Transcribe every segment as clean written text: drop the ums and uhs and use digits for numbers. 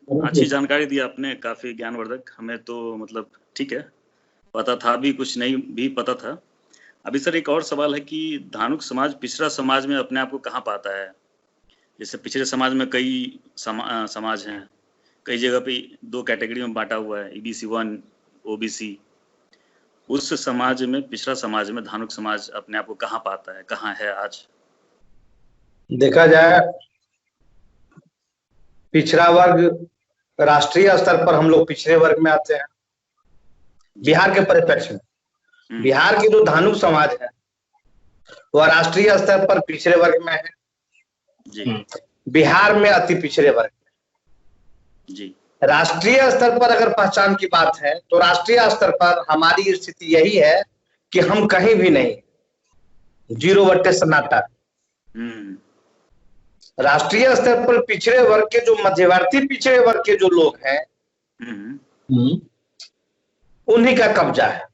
अच्छी जानकारी दी आपने, काफी ज्ञानवर्धक। हमें तो मतलब ठीक है, पता था भी, कुछ नहीं भी पता था। अभी सर एक और सवाल है कि धानुक समाज पिछड़ा समाज में अपने आप को कहाँ पाता है? जैसे पिछड़े समाज में कई समाज हैं, कई जगह पे 2 कैटेगरी में बांटा हुआ है, EBC 1, OBC। उस समाज में, पिछड़ा समाज में धानुक समाज अपने आप को कहाँ पाता है, कहाँ है आज? देखा जाए पिछड़ा वर्ग, राष्ट्रीय स्तर पर हम लोग पिछड़े वर्ग में आते हैं। बिहार के परिप्रेक्ष्य में बिहार की जो धानुक समाज है वह राष्ट्रीय स्तर पर पिछड़े वर्ग में है जी। बिहार में अति पिछड़े वर्ग में। जी। राष्ट्रीय स्तर पर अगर पहचान की बात है तो राष्ट्रीय स्तर पर हमारी स्थिति यही है कि हम कहीं भी नहीं, 0 बट्टे सन्नाटा। राष्ट्रीय स्तर पर पिछड़े वर्ग के जो मध्यवर्ती पिछड़े वर्ग के जो लोग हैं उन्हीं का कब्जा है,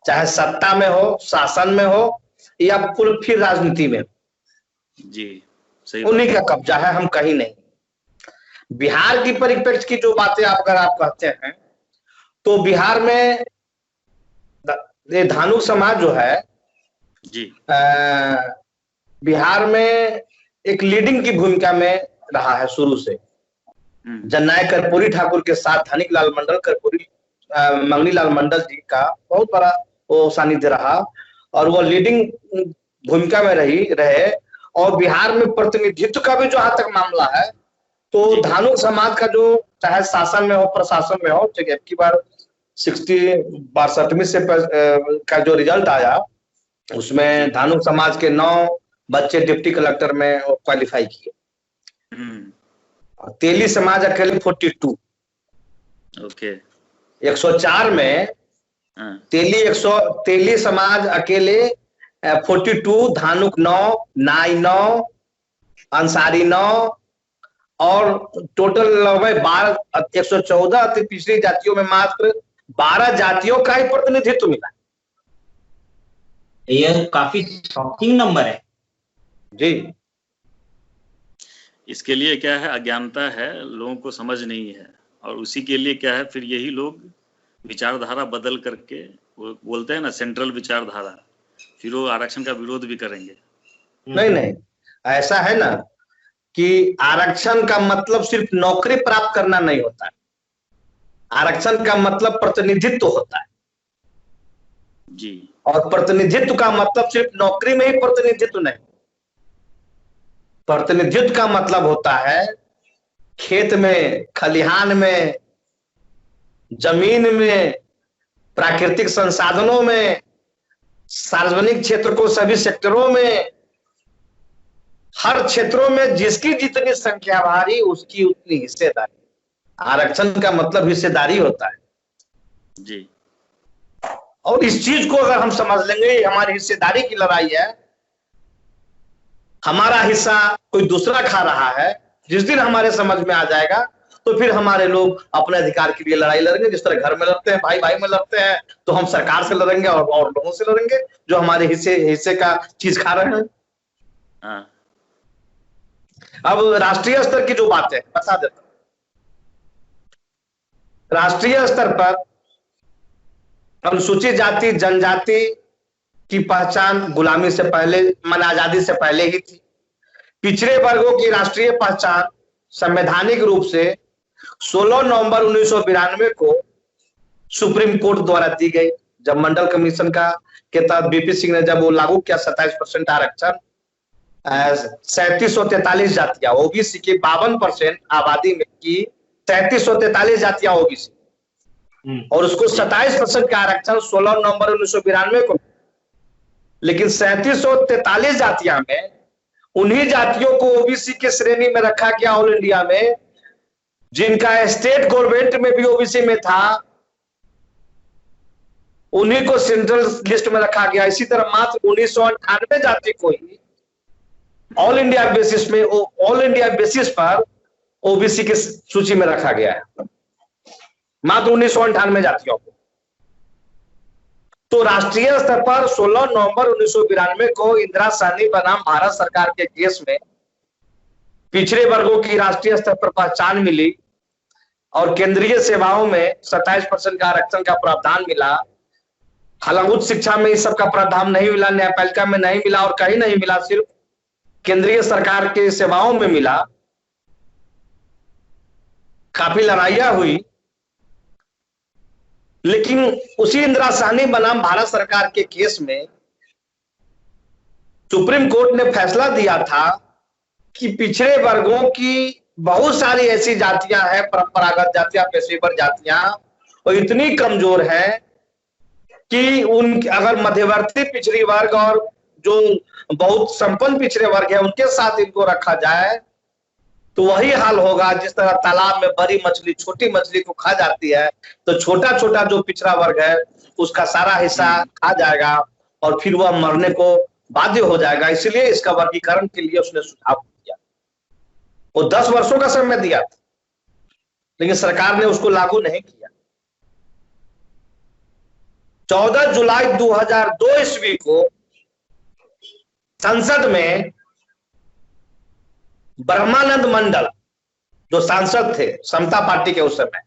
चाहे सत्ता में हो, शासन में हो या फिर राजनीति में। जी सही, उन्हीं का कब्जा है, हम कहीं नहीं। बिहार की परिप्रेक्ष्य की जो बातें अगर आप कहते हैं तो बिहार में ये धानुक समाज जो है जी, बिहार में एक लीडिंग की भूमिका में रहा है शुरू से। जननायक कर्पूरी ठाकुर के साथ धनिकलाल मंडल, कर्पूरी मंगनीलाल मंडल जी का बहुत बड़ा वो सानिध्य रहा और वो लीडिंग भूमिका में रहे। और बिहार में प्रतिनिधित्व का भी जहां तक मामला है तो धानुक समाज का जो चाहे शासन में हो, प्रशासन में हो, ठीक है, की बार 62वीं से का जो रिजल्ट आया उसमें धानुक समाज के 9 बच्चे डिप्टी कलेक्टर में क्वालिफाई किए। तेली समाज अकेले 42। ओके। 104 में तेली समाज अकेले 42, धानुक 9, नाई 9, अंसारी 9 और टोटल 12, 114 अति पिछड़ी जातियों में मात्र 12 जातियों का ही प्रतिनिधित्व मिला। यह काफी शॉकिंग नंबर है जी। इसके लिए क्या है, अज्ञानता है, लोगों को समझ नहीं है, और उसी के लिए क्या है, फिर यही लोग विचारधारा बदल करके, वो बोलते हैं ना सेंट्रल विचारधारा, फिर वो आरक्षण का विरोध भी करेंगे। नहीं, ऐसा है ना कि आरक्षण का मतलब सिर्फ नौकरी प्राप्त करना नहीं होता है, आरक्षण का मतलब प्रतिनिधित्व होता है जी। और प्रतिनिधित्व का मतलब सिर्फ नौकरी में ही प्रतिनिधित्व नहीं, प्रतिनिधित्व का मतलब होता है खेत में, खलिहान में, जमीन में, प्राकृतिक संसाधनों में, सार्वजनिक क्षेत्र को सभी सेक्टरों में, हर क्षेत्रों में जिसकी जितनी संख्या भारी उसकी उतनी हिस्सेदारी। आरक्षण का मतलब हिस्सेदारी होता है जी। और इस चीज को अगर हम समझ लेंगे, हमारी हिस्सेदारी की लड़ाई है, हमारा हिस्सा कोई दूसरा खा रहा है, जिस दिन हमारे समझ में आ जाएगा तो फिर हमारे लोग अपने अधिकार के लिए लड़ाई लड़ेंगे। जिस तरह घर में लड़ते हैं, भाई भाई में लड़ते हैं, तो हम सरकार से लड़ेंगे और लोगों से लड़ेंगे जो हमारे हिस्से का चीज खा रहे हैं। अब राष्ट्रीय स्तर की जो बातें बता देता हूं। राष्ट्रीय स्तर पर अनुसूचित जाति जनजाति की पहचान गुलामी से पहले, आजादी से पहले ही थी। पिछड़े वर्गों की राष्ट्रीय पहचान संवैधानिक रूप से 16 नवंबर 1992 को सुप्रीम कोर्ट द्वारा दी गई, जब मंडल कमीशन के तहत बीपी सिंह ने जब वो लागू किया 27% आरक्षण। 3743 जातियां, ओबीसी की 52% आबादी में की 3743 जातियां ओबीसी, और उसको 27% का आरक्षण 16 नवंबर 1992 को। लेकिन 3743 जातियां में उन्हीं जातियों को ओबीसी के श्रेणी में रखा गया ऑल इंडिया में, जिनका स्टेट गवर्नमेंट में भी ओबीसी में था, उन्हीं को सेंट्रल लिस्ट में रखा गया। इसी तरह मात्र 1998 जाति को ही ऑल इंडिया बेसिस पर ओबीसी की सूची में रखा गया है, मात्र 1998 जातियों को। तो राष्ट्रीय स्तर पर 16 नवंबर 1992 को इंदिरा सहनी बनाम भारत सरकार के केस में पिछड़े वर्गों की राष्ट्रीय स्तर पर पहचान मिली और केंद्रीय सेवाओं में 27% का आरक्षण का प्रावधान मिला। हालांकि उच्च शिक्षा में इस सब का प्रावधान नहीं मिला, न्यायपालिका में नहीं मिला और कहीं नहीं मिला, सिर्फ केंद्रीय सरकार के सेवाओं में मिला। काफी लड़ाइयां हुई, लेकिन उसी इंदिरा साहनी बनाम भारत सरकार के केस में सुप्रीम कोर्ट ने फैसला दिया था कि पिछड़े वर्गों की बहुत सारी ऐसी जातियां हैं, परंपरागत जातियां, पेशेवर जातियां, और इतनी कमजोर है कि उन अगर मध्यवर्ती पिछड़ी वर्ग और जो बहुत संपन्न पिछड़े वर्ग है उनके साथ इनको रखा जाए तो वही हाल होगा जिस तरह तालाब में बड़ी मछली छोटी मछली को खा जाती है, तो छोटा छोटा जो पिछड़ा वर्ग है उसका सारा हिस्सा खा जाएगा और फिर वह मरने को बाध्य हो जाएगा। इसलिए इसका वर्गीकरण के लिए उसने सुझाव दिया। वो 10 वर्षों का समय दिया था, लेकिन सरकार ने उसको लागू नहीं किया। 14 जुलाई 2002 ईस्वी को संसद में ब्रह्मानंद मंडल जो सांसद थे समता पार्टी के उस समय,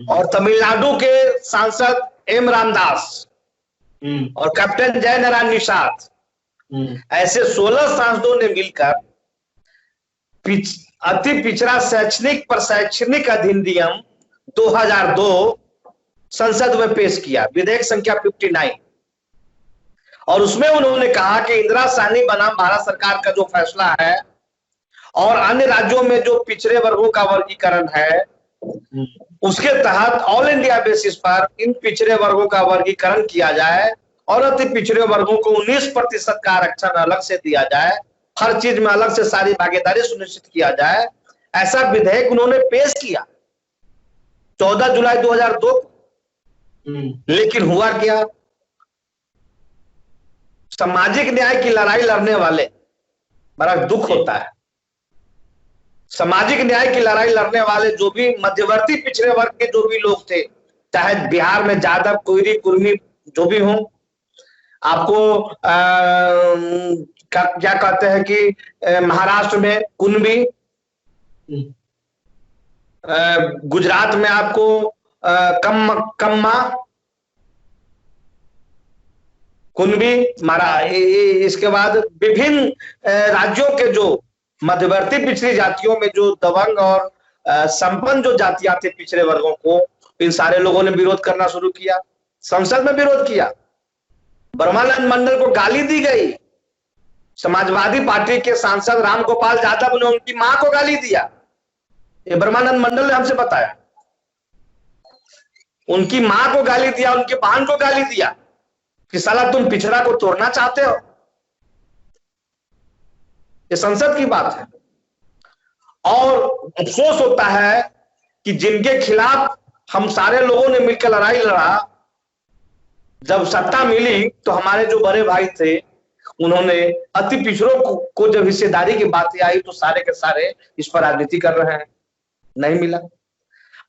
और तमिलनाडु के सांसद एम रामदास और कैप्टन जय नारायण निषाद, ऐसे 16 सांसदों ने मिलकर अति पिछड़ा शैक्षणिक प्रशैक्षणिक अधिनियम 2002 संसद में पेश किया, विधेयक संख्या 59। और उसमें उन्होंने कहा कि इंदिरा साहनी बनाम भारत सरकार का जो फैसला है और अन्य राज्यों में जो पिछड़े वर्गों का वर्गीकरण है उसके तहत ऑल इंडिया बेसिस पर इन पिछड़े वर्गों का वर्गीकरण किया जाए और अति पिछड़े वर्गों को 19% का आरक्षण अलग से दिया जाए, हर चीज में अलग से सारी भागीदारी सुनिश्चित किया जाए। ऐसा विधेयक उन्होंने पेश किया 14 जुलाई 2002 को। लेकिन हुआ क्या, सामाजिक न्याय की लड़ाई लड़ने वाले, बड़ा दुख होता है, सामाजिक न्याय की लड़ाई लड़ने वाले जो भी मध्यवर्ती पिछड़े वर्ग के जो भी लोग थे, चाहे बिहार में जादव, कोयरी, कुर्मी जो भी हों, आपको क्या कहते हैं कि महाराष्ट्र में कुनबी, गुजरात में आपको कम्मा, कुनबी, इसके बाद विभिन्न राज्यों के जो मध्यवर्ती पिछड़ी जातियों में जो दबंग और संपन्न जो जातियां थे पिछड़े वर्गों को, इन सारे लोगों ने विरोध करना शुरू किया, संसद में विरोध किया। ब्रह्मानंद मंडल को गाली दी गई। समाजवादी पार्टी के सांसद राम गोपाल यादव ने उनकी मां को गाली दिया, ये ब्रह्मानंद मंडल ने हमसे बताया। उनकी मां को गाली दिया, उनकी बहन को गाली दिया कि साला तुम पिछड़ा को तोड़ना चाहते हो। ये संसद की बात है। और अफसोस होता है कि जिनके खिलाफ हम सारे लोगों ने मिलकर लड़ाई लड़ा, जब सत्ता मिली तो हमारे जो बड़े भाई थे उन्होंने अति पिछड़ों को जब हिस्सेदारी की बातें आई तो सारे के सारे इस पर राजनीति कर रहे हैं। नहीं मिला,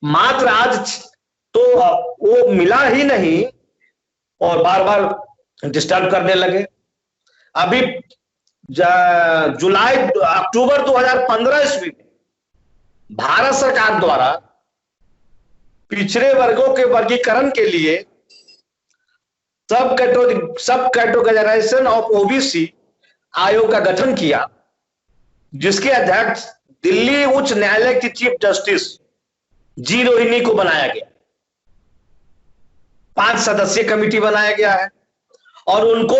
मात्र आज तो वो मिला ही नहीं और बार बार डिस्टर्ब करने लगे। अभी अक्टूबर 2015 ईस्वी में भारत सरकार द्वारा पिछड़े वर्गों के वर्गीकरण के लिए सब कैटेगराइजेशन ऑफ ओबीसी आयोग का गठन किया, जिसके अध्यक्ष दिल्ली उच्च न्यायालय की चीफ जस्टिस जी रोहिणी को बनाया गया। 5 सदस्यीय कमेटी बनाया गया है और उनको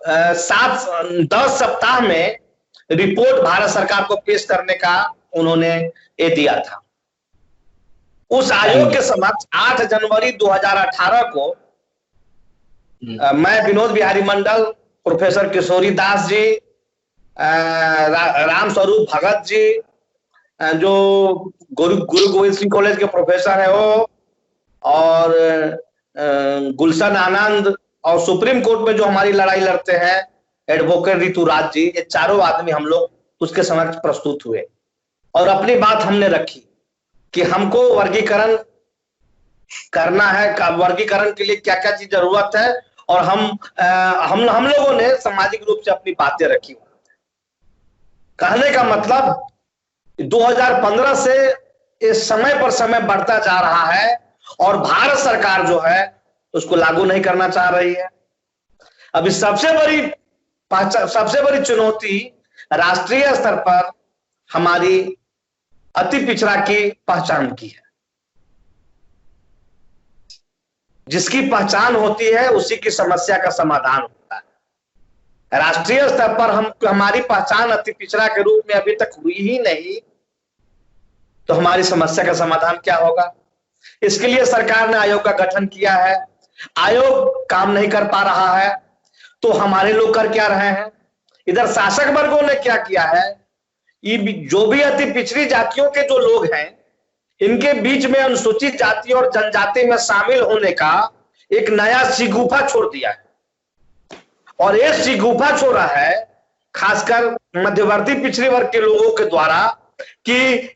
10 सप्ताह में रिपोर्ट भारत सरकार को पेश करने का उन्होंने ये दिया था। उस आयोग के समक्ष 8 जनवरी 2018 को मैं विनोद बिहारी मंडल, प्रोफेसर किशोरी दास जी, राम स्वरूप भगत जी, जो गुरु गोविंद सिंह कॉलेज के प्रोफेसर है वो, और गुलशन आनंद, और सुप्रीम कोर्ट में जो हमारी लड़ाई लड़ते हैं एडवोकेट ऋतुराज जी, ये चारों आदमी हम लोग उसके समक्ष प्रस्तुत हुए और अपनी बात हमने रखी कि हमको वर्गीकरण करना है, वर्गीकरण के लिए क्या क्या चीज जरूरत है, और हम लोगों ने सामाजिक रूप से अपनी बातें रखी। कहने का मतलब 2015 से ये समय पर समय बढ़ता जा रहा है और भारत सरकार जो है उसको लागू नहीं करना चाह रही है। अभी सबसे बड़ी चुनौती राष्ट्रीय स्तर पर हमारी अति पिछड़ा की पहचान की है। जिसकी पहचान होती है उसी की समस्या का समाधान होता है। राष्ट्रीय स्तर पर हमारी पहचान अति पिछड़ा के रूप में अभी तक हुई ही नहीं, तो हमारी समस्या का समाधान क्या होगा? इसके लिए सरकार ने आयोग का गठन किया है। आयोग काम नहीं कर पा रहा है तो हमारे लोग कर क्या रहे हैं? इधर शासक वर्गों ने क्या किया है? ये जो भी अति पिछड़ी जातियों के जो लोग हैं, इनके बीच में अनुसूचित जाति और जनजाति में शामिल होने का एक नया शिगुफा छोड़ दिया है। और ये शिगुफा छोड़ा है खासकर मध्यवर्ती पिछड़ी वर्ग के लोगों के द्वारा कि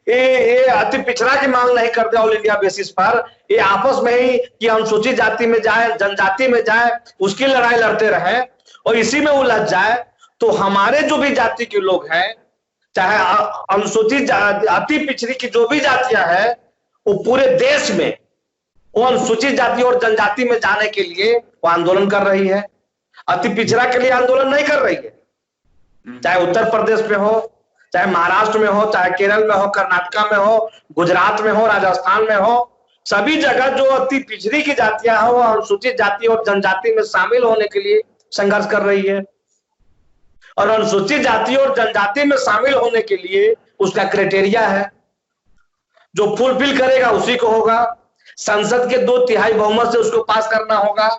ये अति पिछड़ा की मांग नहीं करते ऑल इंडिया बेसिस पर, ये आपस में ही कि अनुसूचित जाति में जाए, जनजाति में जाए, उसकी लड़ाई लड़ते रहे और इसी में उलझ जाए। तो हमारे जो भी जाति के लोग हैं, चाहे अनुसूचित अति पिछड़ी की जो भी जातियां हैं, वो पूरे देश में वो अनुसूचित जाति और जनजाति में जाने के लिए वो आंदोलन कर रही है। अति पिछड़ा के लिए आंदोलन नहीं कर रही है। चाहे उत्तर प्रदेश में हो, चाहे महाराष्ट्र में हो, चाहे केरल में हो, कर्नाटका में हो, गुजरात में हो, राजस्थान में हो, सभी जगह जो अति पिछड़ी की जातियां हैं वो अनुसूचित जाति और जनजाति में शामिल होने के लिए संघर्ष कर रही है। और अनुसूचित जाति और जनजाति में शामिल होने के लिए उसका क्राइटेरिया है, जो फुलफिल करेगा उसी को होगा। संसद के 2/3 बहुमत से उसको पास करना होगा,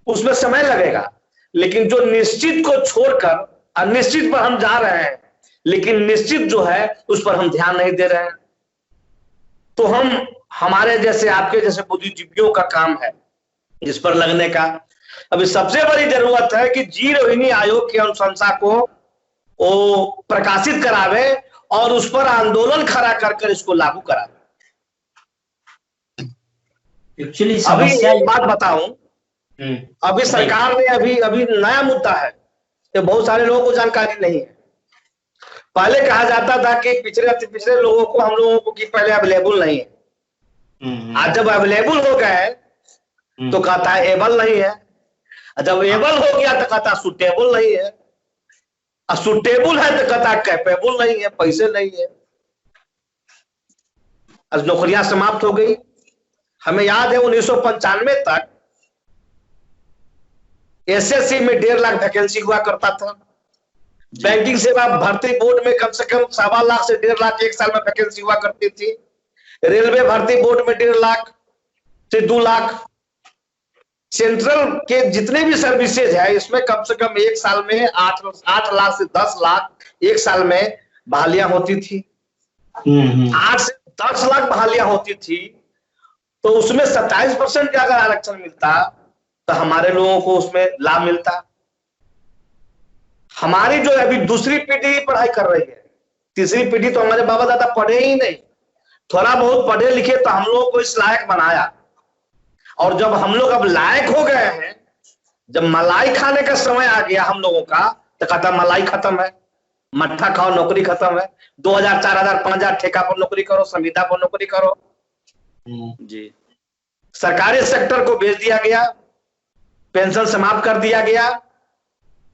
उसमें समय लगेगा। लेकिन जो निश्चित को छोड़कर अनिश्चित पर हम जा रहे हैं, लेकिन निश्चित जो है उस पर हम ध्यान नहीं दे रहे हैं। तो हमारे जैसे आपके जैसे बुद्धिजीवियों का काम है इस पर लगने का। अभी सबसे बड़ी जरूरत है कि जी रोहिणी आयोग की अनुशंसा को वो प्रकाशित करावे और उस पर आंदोलन खड़ा कर इसको लागू करावे। एक्चुअली अभी एक बात बताऊं, अभी सरकार ने अभी नया मुद्दा है, तो बहुत सारे लोगों को जानकारी नहीं है। पहले कहा जाता था कि पिछड़े लोगों को, हम लोगों को कि पहले अवेलेबल नहीं है। आज जब अवेलेबल हो गए तो कहता है एबल नहीं है, जब एबल हो गया तो कहता सुटेबल नहीं है, और सुटेबल है तो कहता कैपेबल नहीं है, पैसे नहीं है। आज नौकरियां समाप्त हो गई। हमें याद है 1995 तक एसएससी में 1.5 लाख वैकेंसी हुआ करता था। बैंकिंग सेवा भर्ती बोर्ड में कम से कम 1.25 लाख से 1.5 लाख एक साल में वैकेंसी हुआ करती थी। रेलवे भर्ती बोर्ड में 1.5 लाख से 2 लाख। सेंट्रल के जितने भी सर्विसेज है इसमें कम से कम एक साल में 8 लाख से 10 लाख एक साल में बहालियां होती थी। 8 से 10 लाख बहालियां होती थी, तो उसमें 27% का अगर आरक्षण मिलता तो हमारे लोगों को उसमें लाभ मिलता। हमारी जो अभी दूसरी पीढ़ी पढ़ाई कर रही है, तीसरी पीढ़ी तो हमारे बाबा दादा पढ़े ही नहीं, थोड़ा बहुत पढ़े लिखे तो हम लोगों को इस लायक बनाया। और जब हम लोग अब लायक हो गए हैं, जब मलाई खाने का समय आ गया हम लोगों का, तो कहता मलाई खत्म है, मट्ठा खाओ नौकरी खत्म है, 2000 4000 5000 ठेका पर नौकरी करो, संविदा पर नौकरी करो। जी, सरकारी सेक्टर को बेच दिया गया, पेंशन समाप्त कर दिया गया,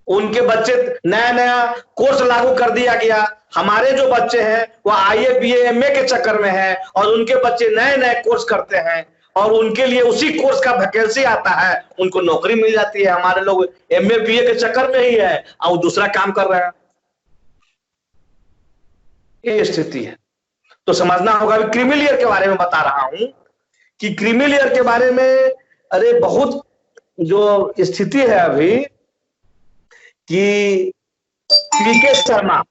उनके बच्चे नया कोर्स लागू कर दिया गया। हमारे जो बच्चे हैं वो आईए बीए एमए के चक्कर में हैं और उनके बच्चे नए कोर्स करते हैं और उनके लिए उसी कोर्स का वैकेंसी आता है, उनको नौकरी मिल जाती है। हमारे लोग एमए बीए के चक्कर में ही है और दूसरा काम कर रहे हैं। ये स्थिति है। तो समझना होगा। क्रीमी लेयर के बारे में बता रहा हूं कि क्रीमी लेयर के बारे में अरे बहुत जो स्थिति है अभी कि पीके शर्मा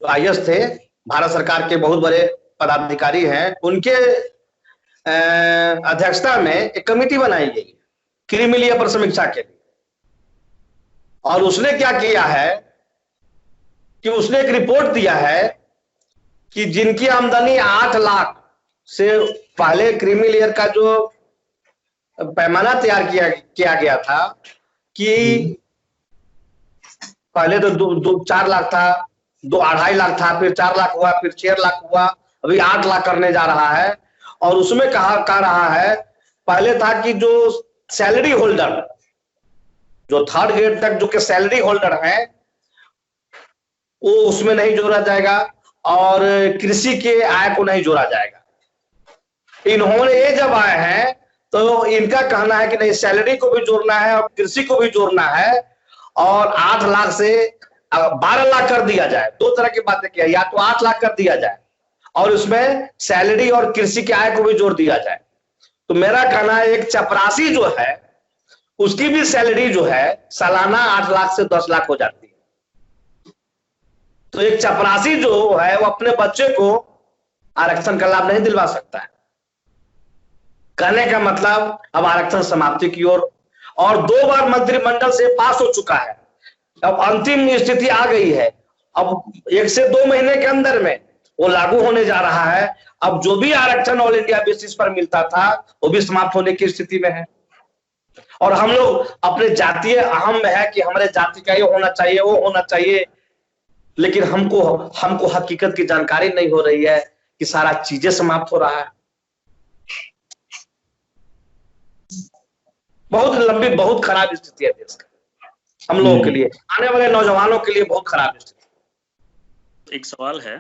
आईएएस थे, भारत सरकार के बहुत बड़े पदाधिकारी हैं, उनके अध्यक्षता में एक कमेटी बनाई गई क्रीमी लेयर पर समीक्षा के लिए। और उसने क्या किया है कि उसने एक रिपोर्ट दिया है कि जिनकी आमदनी 8 लाख से पहले क्रीमी लेयर का जो पैमाना तैयार किया गया था कि पहले तो 4 लाख था, 2 2.5 लाख था, फिर 4 लाख हुआ, फिर 6 लाख हुआ, अभी 8 लाख करने जा रहा है। और उसमें कह रहा है, पहले था कि जो सैलरी होल्डर, जो 3rd ग्रेड तक जो के सैलरी होल्डर है वो उसमें नहीं जोड़ा जाएगा और कृषि के आय को नहीं जोड़ा जाएगा। इन्होंने ये जब आए हैं तो इनका कहना है कि नहीं, सैलरी को भी जोड़ना है और कृषि को भी जोड़ना है और 8 लाख से 12 लाख कर दिया जाए। 2 तरह की बातें किया, या तो 8 लाख कर दिया जाए और उसमें सैलरी और कृषि के आय को भी जोड़ दिया जाए। तो मेरा कहना है एक चपरासी जो है उसकी भी सैलरी जो है सालाना 8 लाख से 10 लाख हो जाती है। तो एक चपरासी जो है वो अपने बच्चे को आरक्षण का लाभ नहीं दिलवा सकता है। कहने का मतलब अब आरक्षण समाप्ति की ओर, और 2 बार मंत्रिमंडल से पास हो चुका है, अब अंतिम स्थिति आ गई है। अब 1 से 2 महीने के अंदर में वो लागू होने जा रहा है। अब जो भी आरक्षण ऑल इंडिया बेसिस पर मिलता था वो भी समाप्त होने की स्थिति में है। और हम लोग अपने जातीय अहम में है कि हमारे जाति का ये होना चाहिए, वो होना चाहिए, लेकिन हमको हकीकत की जानकारी नहीं हो रही है कि सारा चीजें समाप्त हो रहा है। बहुत लंबी, बहुत खराब स्थिति है देश का, हम लोगों के लिए, आने वाले नौजवानों के लिए बहुत खराब स्थिति। एक सवाल है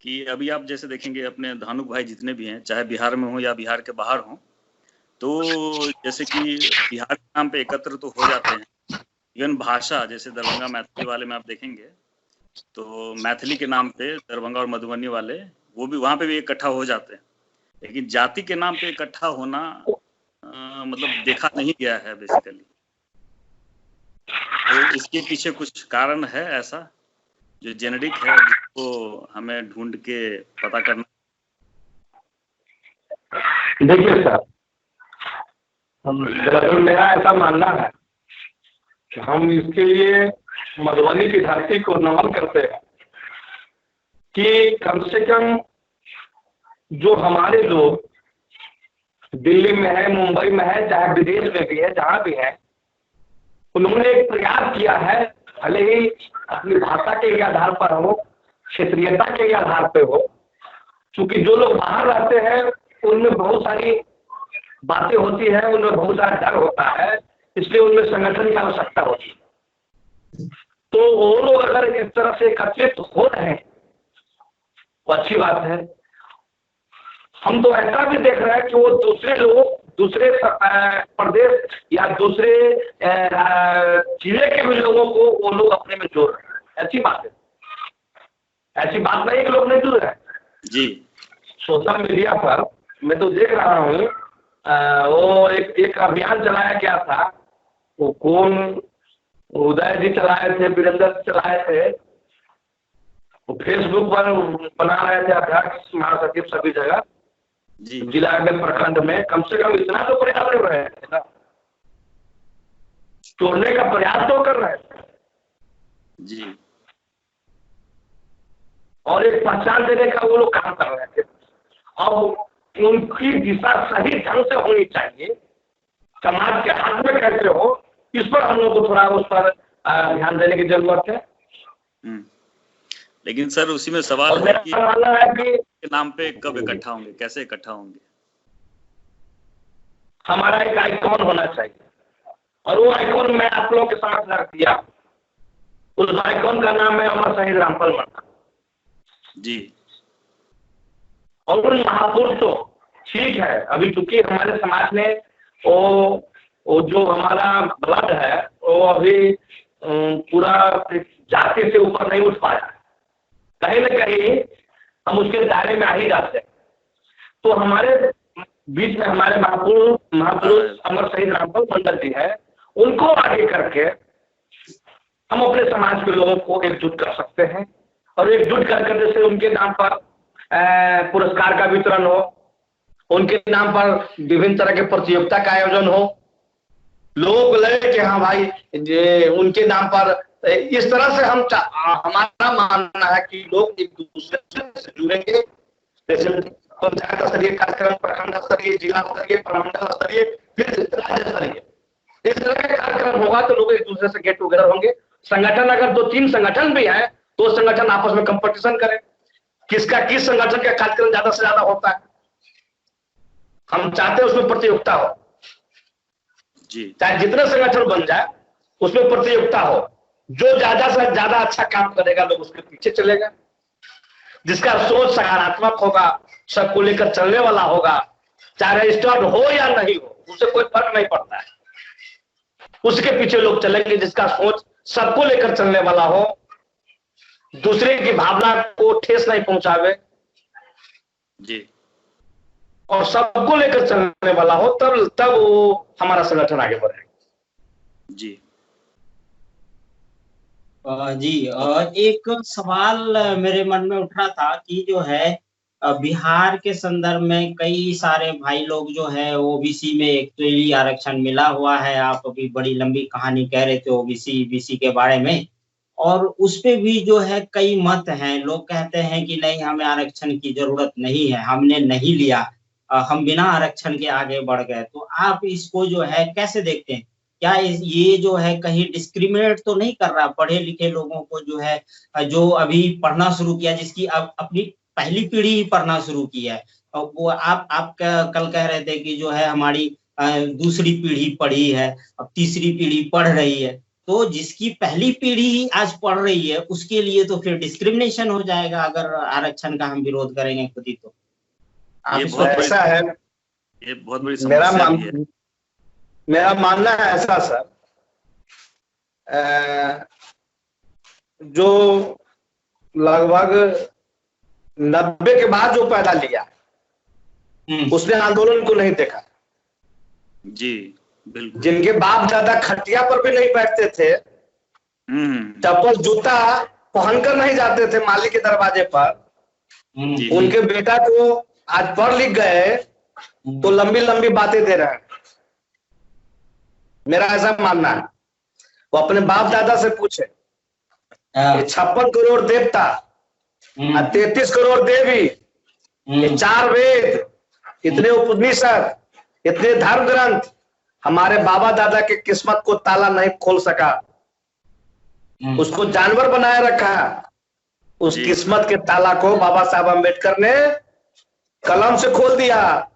कि अभी आप जैसे देखेंगे अपने धानुक भाई जितने भी हैं, चाहे बिहार में हो या बिहार के बाहर हो, तो जैसे कि बिहार के नाम पे एकत्र तो हो जाते हैं, इवन भाषा जैसे दरभंगा मैथिली वाले में आप देखेंगे तो मैथिली के नाम पे दरभंगा और मधुबनी वाले वो भी वहां पे भी इकट्ठा हो जाते हैं, लेकिन जाति के नाम पे इकट्ठा होना मतलब देखा नहीं गया है बेसिकली। तो इसके पीछे कुछ कारण है ऐसा जो जेनेरिक है जिसको हमें ढूंढ के पता करना? देखिए सर, मेरा ऐसा मानना है कि हम इसके लिए मधुबनी की धरती को नमन करते हैं कि कम से कम जो हमारे लोग दिल्ली में है, मुंबई में है, चाहे विदेश में भी है, जहां भी है, उन्होंने एक प्रयास किया है, भले ही अपनी भाषा के आधार पर हो, क्षेत्रीयता के आधार पर हो। क्योंकि जो लोग बाहर रहते हैं उनमें बहुत सारी बातें होती है, उनमें बहुत सारा डर होता है, इसलिए उनमें संगठन की आवश्यकता होती है। तो वो लोग अगर इस तरह से एकत्रित हो रहे हैं तो अच्छी बात है। हम तो ऐसा भी देख रहे हैं कि वो दूसरे लोग, दूसरे प्रदेश या दूसरे जिले के भी लोगों को वो लोग अपने में जोड़ रहे हैं। अच्छी बात है, ऐसी बात नहीं कि लोग नहीं जुड़ रहे हैं जी। सोशल मीडिया पर मैं तो देख रहा हूँ, वो एक अभियान चलाया गया था, वो कौन, उदय जी चलाए थे, वीरेंद्र चलाए थे, वो फेसबुक पर बना रहे थे अध्यक्ष महासचिव सभी जगह जिला में, प्रखंड में, कम से कम इतना तो प्रयास कर रहे थे ना, तोड़ने का प्रयास तो कर रहे थे जी, और एक पहचान देने का वो लोग काम कर रहे थे। और उनकी दिशा सही ढंग से होनी चाहिए, समाज के हाथ में कैसे हो, इस पर हम लोग को थोड़ा उस पर ध्यान देने की जरूरत है। लेकिन सर उसी में सवाल है कि के नाम पे कब इकट्ठा होंगे, कैसे इकट्ठा होंगे? हमारा एक आइकॉन होना चाहिए और वो आइकॉन मैं आप लोगों के साथ रख दिया। उस आइकॉन का नाम है अमर शहीद रामपाल मन्ना जी। और महापुरुष तो ठीक है, अभी चूंकि हमारे समाज में वो जो हमारा ब्लड है वो अभी पूरा जाति से ऊपर नहीं उठ पाया, कहीं न कहीं हम उसके दायरे में आ ही जाते हैं। तो हमारे बीच में हमारे महापुरुष अमर शहीद रामपाल मंडल जी है, उनको आगे करके हम अपने समाज के लोगों को एकजुट कर सकते हैं और एकजुट करके जैसे उनके नाम पर पुरस्कार का वितरण हो, उनके नाम पर विभिन्न तरह के प्रतियोगिता का आयोजन हो, लोगों को लगे कि हाँ भाई उनके नाम पर इस तरह से हमारा मानना है कि लोग एक दूसरे से जुड़ेंगे। जैसे पंचायत स्तरीय कार्यक्रम, प्रखंड स्तरीय, जिला स्तरीय, प्रमंडल स्तरीय, फिर राज्य स्तरीय, इस तरह का कार्यक्रम होगा तो लोग एक दूसरे से गेट टुगेदर होंगे। संगठन अगर 2-3 संगठन भी है तो संगठन आपस में कंपटीशन करें किसका किस संगठन का कार्यक्रम ज्यादा से ज्यादा होता है। हम चाहते हैं उसमें प्रतियोगिता हो जी। चाहे जितना संगठन बन जाए उसमें प्रतियोगिता हो। जो ज्यादा से ज्यादा अच्छा काम करेगा लोग उसके पीछे चलेगा। जिसका सोच सकारात्मक होगा, सबको लेकर चलने वाला होगा, चाहे रजिस्टर्ड हो या नहीं हो, उससे कोई फर्क नहीं पड़ता है, उसके पीछे लोग चलेंगे। जिसका सोच सबको लेकर चलने वाला हो, दूसरे की भावना को ठेस नहीं पहुंचावे जी, और सबको लेकर चलने वाला हो, तब वो हमारा संगठन आगे बढ़ेगा। जी जी, एक सवाल मेरे मन में उठ रहा था कि जो है बिहार के संदर्भ में कई सारे भाई लोग जो है ओबीसी में एक्चुअली आरक्षण मिला हुआ है। आप अभी बड़ी लंबी कहानी कह रहे थे ओबीसी बीसी के बारे में, और उस पे भी जो है कई मत हैं। लोग कहते हैं कि नहीं, हमें आरक्षण की जरूरत नहीं है, हमने नहीं लिया, हम बिना आरक्षण के आगे बढ़ गए। तो आप इसको जो है कैसे देखते हैं? क्या ये जो है कहीं डिस्क्रिमिनेट तो नहीं कर रहा पढ़े लिखे लोगों को, जो है जो अभी पढ़ना शुरू किया, जिसकी अब अपनी पहली पीढ़ी ही पढ़ना शुरू की है। वो आप कल कह रहे थे कि जो है हमारी दूसरी पीढ़ी पढ़ी है, अब तीसरी पीढ़ी पढ़ रही है। तो जिसकी पहली पीढ़ी ही आज पढ़ रही है उसके लिए तो फिर डिस्क्रिमिनेशन हो जाएगा अगर आरक्षण का हम विरोध करेंगे खुद ही। तो ये आप बहुत ऐसा है, ये बहुत बड़ी समस्या भी है। मेरा मानना है ऐसा सर, जो लगभग 90 के बाद जो पैदा लिया उसने आंदोलन को नहीं देखा। जी बिल्कुल। जिनके बाप दादा खटिया पर भी नहीं बैठते थे, चप्पल जूता पहनकर नहीं जाते थे मालिक के दरवाजे पर, उनके बेटा को आज पढ़ लिख गए तो लंबी लंबी बातें दे रहे हैं। मेरा ऐसा मानना है। वो अपने बाप दादा से पूछे, 56 करोड़ देवता, 33 करोड़ देवी, 4 वेद, इतने उपनिषद, इतने धर्म ग्रंथ, हमारे बाबा दादा के किस्मत को ताला नहीं खोल सका, उसको जानवर बनाए रखा। उस किस्मत के ताला को बाबा साहब अम्बेडकर ने कलम से खोल दिया।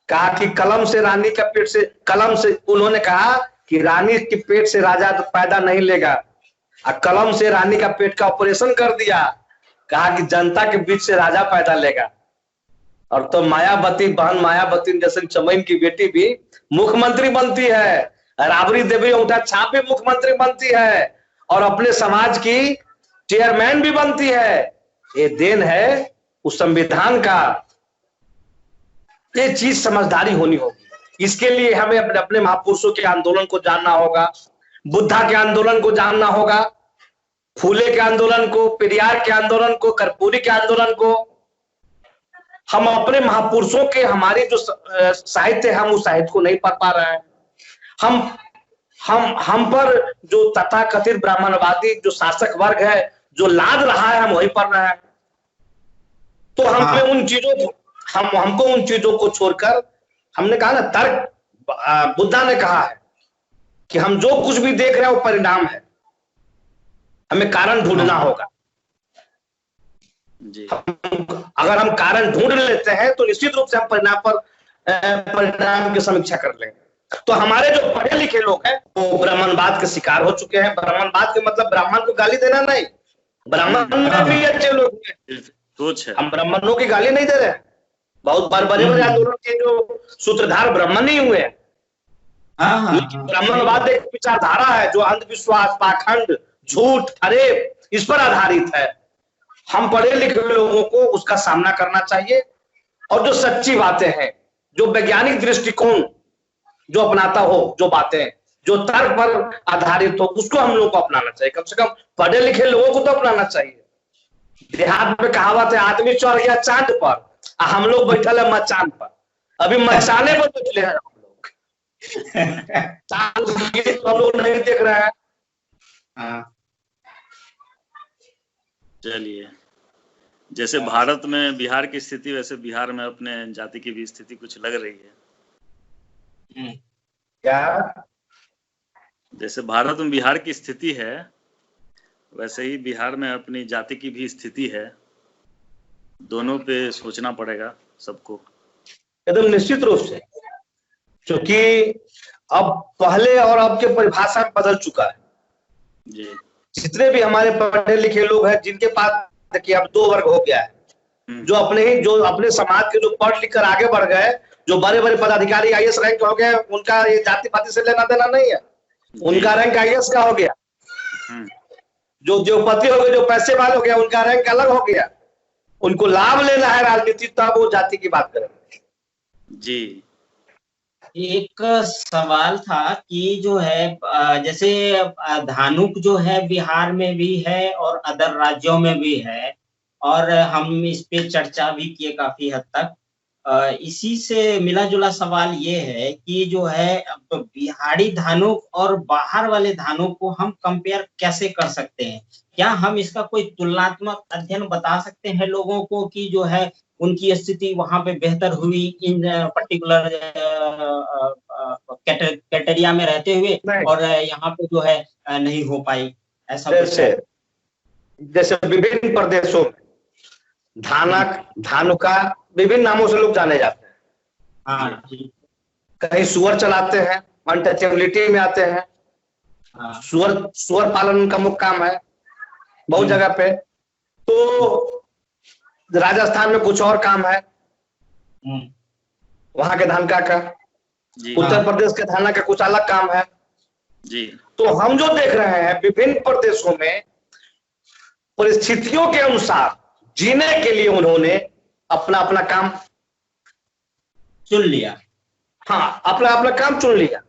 कहा कि कलम से रानी का पेट से, कलम से उन्होंने कहा कि रानी के पेट से राजा तो पैदा नहीं लेगा, और कलम से रानी का पेट का ऑपरेशन कर दिया। कहा कि जनता के बीच से राजा पैदा लेगा। और तो मायावती बहन मायावती जैसे चमैन की बेटी भी मुख्यमंत्री बनती है, राबड़ी देवी अंगूठा छाप भी मुख्यमंत्री बनती है, और अपने समाज की चेयरमैन भी बनती है। ये देन है उस संविधान का। ये चीज समझदारी होनी होगी। इसके लिए हमें अपने महापुरुषों के आंदोलन को जानना होगा, बुद्धा के आंदोलन को जानना होगा, फूले के आंदोलन को, पेरियार के आंदोलन को, कर्पूरी के आंदोलन को। हम अपने महापुरुषों के, हमारी जो साहित्य है, हम उस साहित्य को नहीं पढ़ पा रहे हैं। हम पर जो तथाकथित ब्राह्मणवादी जो शासक वर्ग है जो लाद रहा है, हम वही पढ़ रहे हैं। तो हमें उन चीजों को, हमको उन चीजों को छोड़कर, हमने कहा ना, तर्क, बुद्धा ने कहा है कि हम जो कुछ भी देख रहे हैं वो परिणाम है, हमें कारण ढूंढना होगा। जी। अगर हम कारण ढूंढ लेते हैं तो निश्चित रूप से हम परिणाम की समीक्षा कर लेंगे। तो हमारे जो पढ़े लिखे लोग हैं वो ब्राह्मणवाद के शिकार हो चुके हैं। ब्राह्मणवाद के मतलब ब्राह्मण को गाली देना नहीं, ब्राह्मण में भी अच्छे लोग हैं, हम ब्राह्मणों की गाली नहीं दे रहे हैं। बहुत बार बड़े बड़े आंदोलन के जो सूत्रधार ब्राह्मण ही हुए हैं। ब्राह्मणवाद एक विचारधारा है जो अंधविश्वास, पाखंड, झूठ, फरेब इस पर आधारित है। हम पढ़े लिखे लोगों को उसका सामना करना चाहिए, और जो सच्ची बातें हैं, जो वैज्ञानिक दृष्टिकोण जो अपनाता हो, जो बातें जो तर्क पर आधारित हो, उसको हम लोग को अपनाना चाहिए। कम से कम पढ़े लिखे लोगों को तो अपनाना चाहिए। देहात में कहावत है, आदमी चढ़ गया चांद पर, हम लोग बैठल है मचान पर। अभी मचाने पर बैठे हैं हम लोग, चांद तो हम लोग नहीं देख रहे हैं। चलिए, जैसे भारत में बिहार की स्थिति, वैसे बिहार में अपने जाति की भी स्थिति कुछ लग रही है। क्या? जैसे भारत में बिहार की स्थिति है, वैसे ही बिहार में अपनी जाति की भी स्थिति है। दोनों पे सोचना पड़ेगा सबको। एकदम निश्चित रूप से, क्योंकि अब पहले और अब के परिभाषा बदल चुका है जी। जितने भी हमारे पढ़े लिखे लोग हैं जिनके पास, देखिए अब दो वर्ग हो गया है, जो अपने समाज के जो पढ़ लिख कर आगे बढ़ गए, जो बड़े बड़े पदाधिकारी IAS रैंक हो गए, उनका ये जाति पाति से लेना देना नहीं है, उनका रैंक IAS का हो गया। जो उद्योगपति हो गए, जो पैसे वाले हो गया, उनका रैंक अलग हो गया, उनको लाभ लेना है राजनीति, तब वो जाति की बात करेंगे। जी। एक सवाल था कि जो है जैसे धानुक जो है बिहार में भी है और अदर राज्यों में भी है, और हम इस पे चर्चा भी किए काफी हद तक। इसी से मिला जुला सवाल ये है कि जो है बिहारी धानुक और बाहर वाले धानुक को हम कंपेयर कैसे कर सकते हैं? क्या हम इसका कोई तुलनात्मक अध्ययन बता सकते हैं लोगों को कि जो है उनकी स्थिति वहां पे बेहतर हुई इन पर्टिकुलर कैटेरिया में रहते हुए, और यहाँ पे जो है नहीं हो पाई, ऐसा? जैसे विभिन्न प्रदेशों में धानुका विभिन्न नामों से लोग जाने जाते हैं। हाँ जी। कहीं सुअर चलाते हैं, अनटचेबिलिटी में आते हैं। हाँ। सुअर पालन का मुख्य काम है बहुत जगह पे। तो राजस्थान में कुछ और काम है वहां के धानका का, उत्तर प्रदेश के धाना का कुछ अलग काम है जी। तो हम जो देख रहे हैं विभिन्न प्रदेशों में परिस्थितियों के अनुसार जीने के लिए उन्होंने अपना अपना काम चुन लिया। हाँ, अपना अपना काम चुन लिया।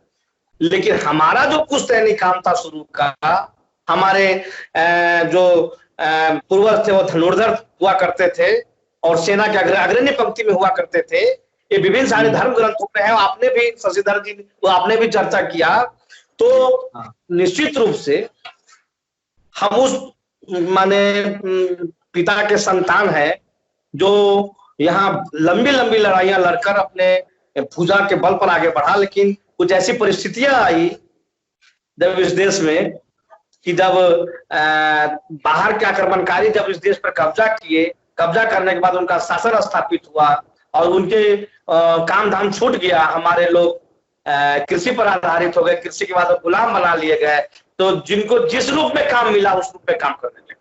लेकिन हमारा जो पुश्तैनी काम था शुरू का, हमारे जो पूर्वज थे वो धनुर्धर हुआ करते थे और सेना के अग्रणी पंक्ति में हुआ करते थे। ये विभिन्न सारे धर्म ग्रंथों में है, आपने भी शशिधर जी तो आपने भी चर्चा किया। तो निश्चित रूप से हम उस माने पिता के संतान है जो यहाँ लंबी लंबी लड़ाइयां लड़कर अपने भुजा के बल पर आगे बढ़ा। लेकिन कुछ ऐसी परिस्थितियां आई जब इस देश में कि जब बाहर के आक्रमणकारी जब इस देश पर कब्जा किए, कब्जा करने के बाद उनका शासन स्थापित हुआ और उनके काम धाम छूट गया। हमारे लोग कृषि पर आधारित हो गए, कृषि के बाद गुलाम बना लिए गए। तो जिनको जिस रूप में काम मिला उस रूप में काम करने लगे।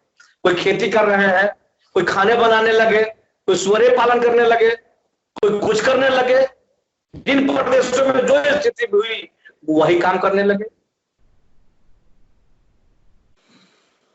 कोई खेती कर रहे हैं, कोई खाने बनाने लगे, कोई सुअरे पालन करने लगे, कोई कुछ करने लगे। जिन प्रदेशों में जो स्थिति हुई वही काम करने लगे।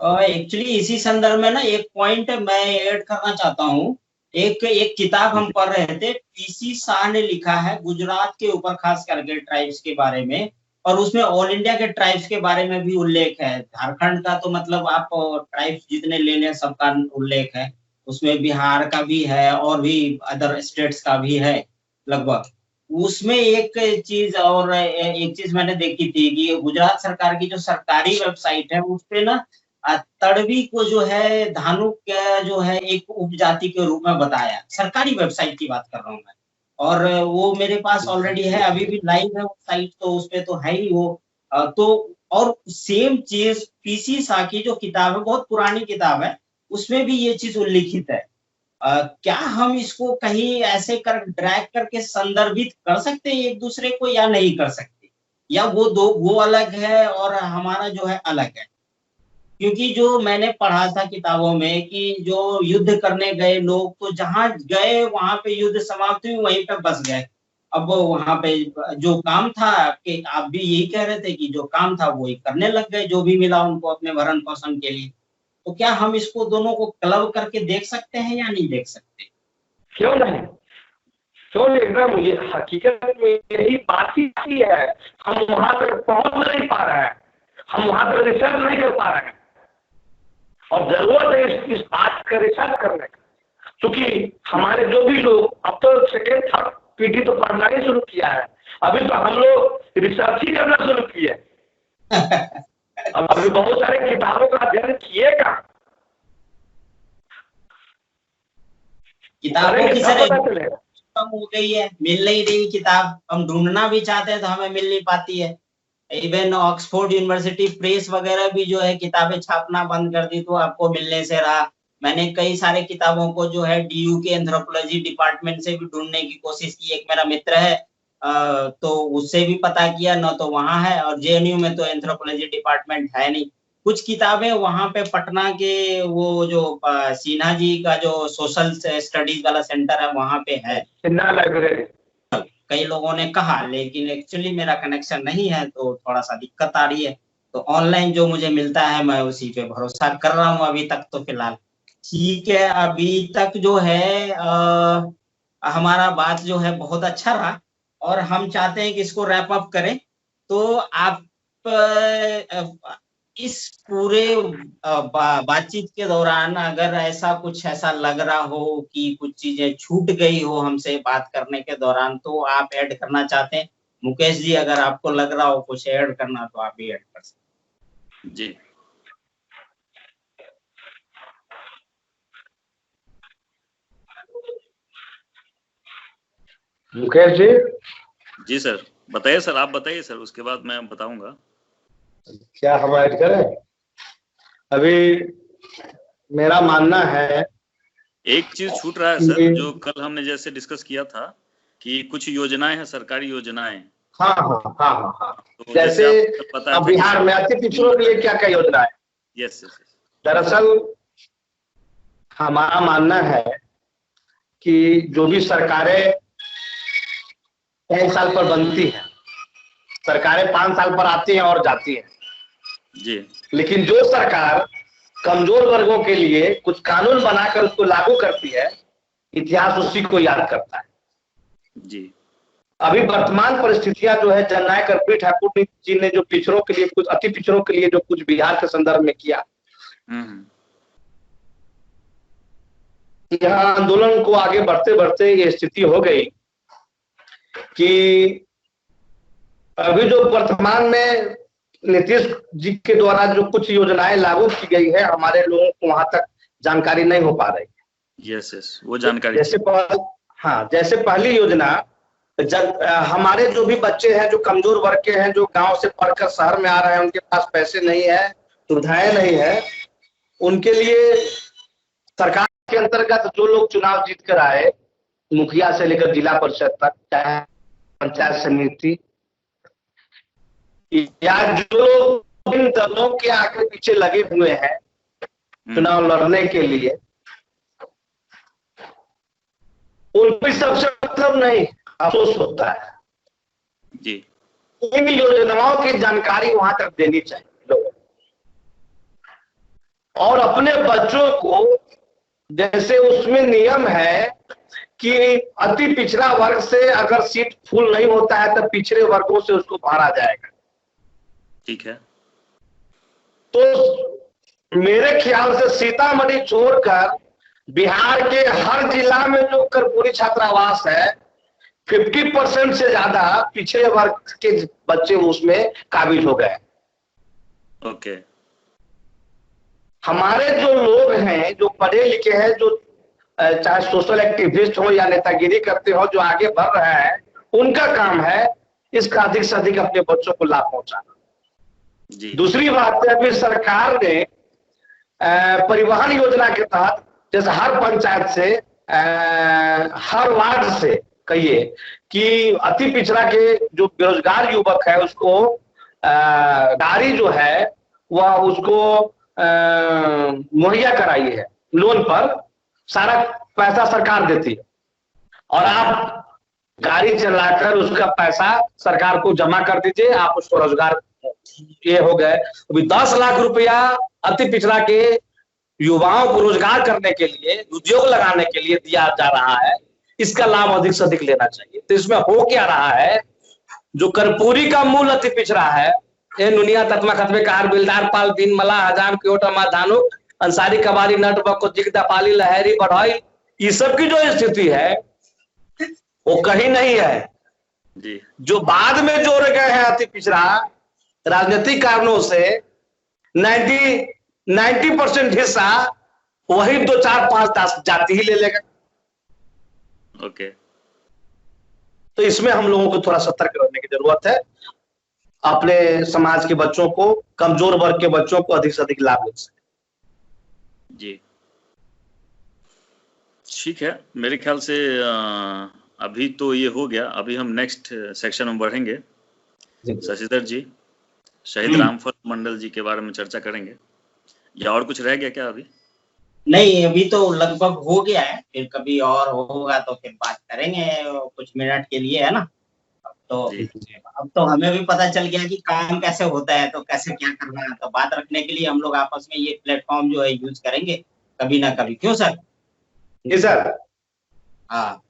एक्चुअली इसी संदर्भ में ना एक पॉइंट मैं ऐड करना चाहता हूँ। एक किताब हम पढ़ रहे थे, PC शाह ने लिखा है गुजरात के ऊपर, खास करके ट्राइब्स के बारे में, और उसमें ऑल इंडिया के ट्राइब्स के बारे में भी उल्लेख है। झारखंड का तो मतलब आप ट्राइब्स जितने ले लें सबका उल्लेख है उसमें, बिहार का भी है और भी अदर स्टेट्स का भी है लगभग। उसमें एक चीज मैंने देखी थी कि गुजरात सरकार की जो सरकारी वेबसाइट है उस पे ना तड़वी को जो है धानुक जो है एक उपजाति के रूप में बताया। सरकारी वेबसाइट की बात कर रहा हूँ मैं, और वो मेरे पास ऑलरेडी है, अभी भी लाइव है वो साइट, तो उसपे तो है ही वो। तो और सेम चीज PC शाह की जो किताब है, बहुत पुरानी किताब है, उसमें भी ये चीज उल्लिखित है। क्या हम इसको कहीं ऐसे कर ड्रैग करके संदर्भित कर सकते हैं एक दूसरे को, या नहीं कर सकते, या वो अलग है और हमारा जो है अलग है? क्योंकि जो मैंने पढ़ा था किताबों में कि जो युद्ध करने गए लोग तो जहां गए वहां पे युद्ध समाप्त हुई, वहीं पे बस गए। अब वहां पे जो काम था, कि आप भी यही कह रहे थे कि जो काम था वही करने लग गए, जो भी मिला उनको अपने भरण पोषण के लिए। तो क्या हम इसको दोनों को क्लब करके देख सकते हैं या नहीं देख सकते? क्यों नहीं, क्यों एकदम ये हकीकत में यही बात ही है। हम वहां तक पहुंच नहीं पा रहे हैं, हम वहां तक रिसर्च नहीं कर पा रहे हैं, और जरूरत है इस बात का रिसर्च करने का। क्योंकि हमारे जो भी लोग अब तो सेकेंड थर्ड पीढ़ी तो पढ़ना ही शुरू किया है, अभी तो हम लोग रिसर्च ही करना शुरू किए। अब अभी बहुत सारे किताबों का अध्ययन किएगा, किताबों की तरह कम हो गई है, मिल नहीं रही किताब। हम ढूंढना भी चाहते हैं तो हमें मिल नहीं पाती है। इवन ऑक्सफोर्ड यूनिवर्सिटी प्रेस वगैरह भी जो है किताबें छापना बंद कर दी, तो आपको मिलने से रहा। मैंने कई सारे किताबों को जो है DU के एंथ्रोपोलॉजी डिपार्टमेंट से भी ढूंढने की कोशिश की। एक मेरा मित्र है तो उससे भी पता किया, न तो वहां है, और JNU में तो एंथ्रोपोलॉजी डिपार्टमेंट है नहीं। कुछ किताबें वहां पे पटना के वो जो सिन्हा जी का जो सोशल स्टडीज वाला सेंटर है वहां पे है, सिन्हा लाइब्रेरी। कई लोगों ने कहा, लेकिन एक्चुअली मेरा कनेक्शन नहीं है तो थोड़ा सा दिक्कत आ रही है। तो ऑनलाइन जो मुझे मिलता है मैं उसी पे भरोसा कर रहा हूँ अभी तक तो फिलहाल। ठीक है, अभी तक जो है हमारा बात जो है बहुत अच्छा रहा और हम चाहते हैं कि इसको रैप अप करें। तो आप इस पूरे बातचीत के दौरान अगर ऐसा कुछ ऐसा लग रहा हो कि कुछ चीजें छूट गई हो हमसे बात करने के दौरान, तो आप ऐड करना चाहते हैं? मुकेश जी, अगर आपको लग रहा हो कुछ ऐड करना तो आप भी ऐड कर सकते जी। मुकेश जी। जी सर, बताइए सर, आप बताइए सर, उसके बाद मैं बताऊंगा। क्या हम ऐड करें? अभी मेरा मानना है एक चीज छूट रहा है सर, जो कल हमने जैसे डिस्कस किया था कि कुछ योजनाएं हैं, सरकारी योजनाएं। हाँ हाँ हाँ हाँ हाँ। तो जैसे पता अब बिहार में अति पिछड़ों के लिए क्या क्या योजना है? Yes yes. दरअसल हमारा मानना है कि जो भी सरकारें 5 साल पर बनती है, सरकारें 5 साल पर आती हैं और जाती हैं जी, लेकिन जो सरकार कमजोर वर्गों के लिए कुछ कानून बनाकर उसको लागू करती है, इतिहास उसी को याद करता है जी। अभी वर्तमान परिस्थितियां जो है, जननायक कर्पूरी ठाकुर जी ने जो पिछड़ों के लिए कुछ, अति पिछड़ों के लिए जो कुछ बिहार के संदर्भ में किया, यह आंदोलन को आगे बढ़ते बढ़ते ये स्थिति हो गई कि अभी जो वर्तमान में नीतीश जी के द्वारा जो कुछ योजनाएं लागू की गई है, हमारे लोगों को वहां तक जानकारी नहीं हो पा रही। यस यस, वो जानकारी जैसे पहली योजना, जब हमारे जो भी बच्चे हैं जो कमजोर वर्ग के हैं, जो गांव से पढ़कर शहर में आ रहे हैं, उनके पास पैसे नहीं है, सुविधाएं नहीं है, उनके लिए सरकार के अंतर्गत जो लोग चुनाव जीत कर आए, मुखिया से लेकर जिला परिषद तक, चाहे पंचायत समिति, या जो इन दलों के आगे पीछे लगे हुए हैं चुनाव लड़ने के लिए, उनको सबसे मतलब नहीं, अफसोस होता है जी। इन योजनाओं की जानकारी वहां तक देनी चाहिए लोगों, और अपने बच्चों को, जैसे उसमें नियम है कि अति पिछड़ा वर्ग से अगर सीट फुल नहीं होता है तो पिछड़े वर्गों से उसको भरा जाएगा। ठीक है। तो मेरे ख्याल से सीतामढ़ी छोड़कर बिहार के हर जिला में जो कर्पूरी छात्रावास है, 50% से ज्यादा पिछड़े वर्ग के बच्चे उसमें काबिज हो गए। ओके। हमारे जो लोग हैं, जो पढ़े लिखे हैं, जो चाहे सोशल एक्टिविस्ट हो या नेतागिरी करते हो, जो आगे बढ़ रहे हैं, उनका काम है इसका अधिक से अधिक अपने बच्चों को लाभ पहुंचाना। दूसरी बात है, अभी सरकार ने परिवहन योजना के तहत जैसे हर पंचायत से, हर वार्ड से कहिए कि अति पिछड़ा के जो बेरोजगार युवक है उसको गाड़ी जो है वह उसको मुहैया कराई है, लोन पर सारा पैसा सरकार देती है, और आप गाड़ी चलाकर उसका पैसा सरकार को जमा कर दीजिए, आप उसको रोजगार, ये हो गए। अभी 10 लाख रुपया अति पिछड़ा के युवाओं को रोजगार करने के लिए, उद्योग लगाने के लिए दिया जा रहा है, इसका लाभ अधिक से अधिक लेना चाहिए। तो इसमें हो क्या रहा है, जो कर्पूरी का मूल अति पिछड़ा है, ये नुनिया तत्मा खतबे कार बिलदार पाल दिन मला हजाम क्योट धानु अंसारी कबारी नट बको जिगदा पाली लहरी बढ़ाई, ये सब की जो स्थिति है वो कहीं नहीं है जी। जो बाद में जोड़े गए हैं अति पिछड़ा राजनीतिक कारणों से, 90% हिस्सा वही 2, 4, 5, 10 जाति ही ले लेगा। ओके। तो इसमें हम लोगों को थोड़ा सतर्क रहने की जरूरत है, अपने समाज के बच्चों को, कमजोर वर्ग के बच्चों को अधिक से अधिक लाभ मिल सके। जी। ठीक है, मेरे ख्याल से अभी तो ये हो गया। अभी हम नेक्स्ट सेक्शन में बढ़ेंगे। शशिधर जी, शहीद रामफल मंडल जी के बारे में चर्चा करेंगे, या और कुछ रह गया क्या अभी? नहीं, अभी तो लगभग हो गया है, फिर कभी और होगा तो फिर बात करेंगे कुछ मिनट के लिए, है ना। अब तो हमें भी पता चल गया कि काम कैसे होता है, तो कैसे क्या करना है, तो बात रखने के लिए हम लोग आपस में ये प्लेटफॉर्म जो है यूज करेंगे कभी ना कभी, क्यों सर? जी सर। हाँ।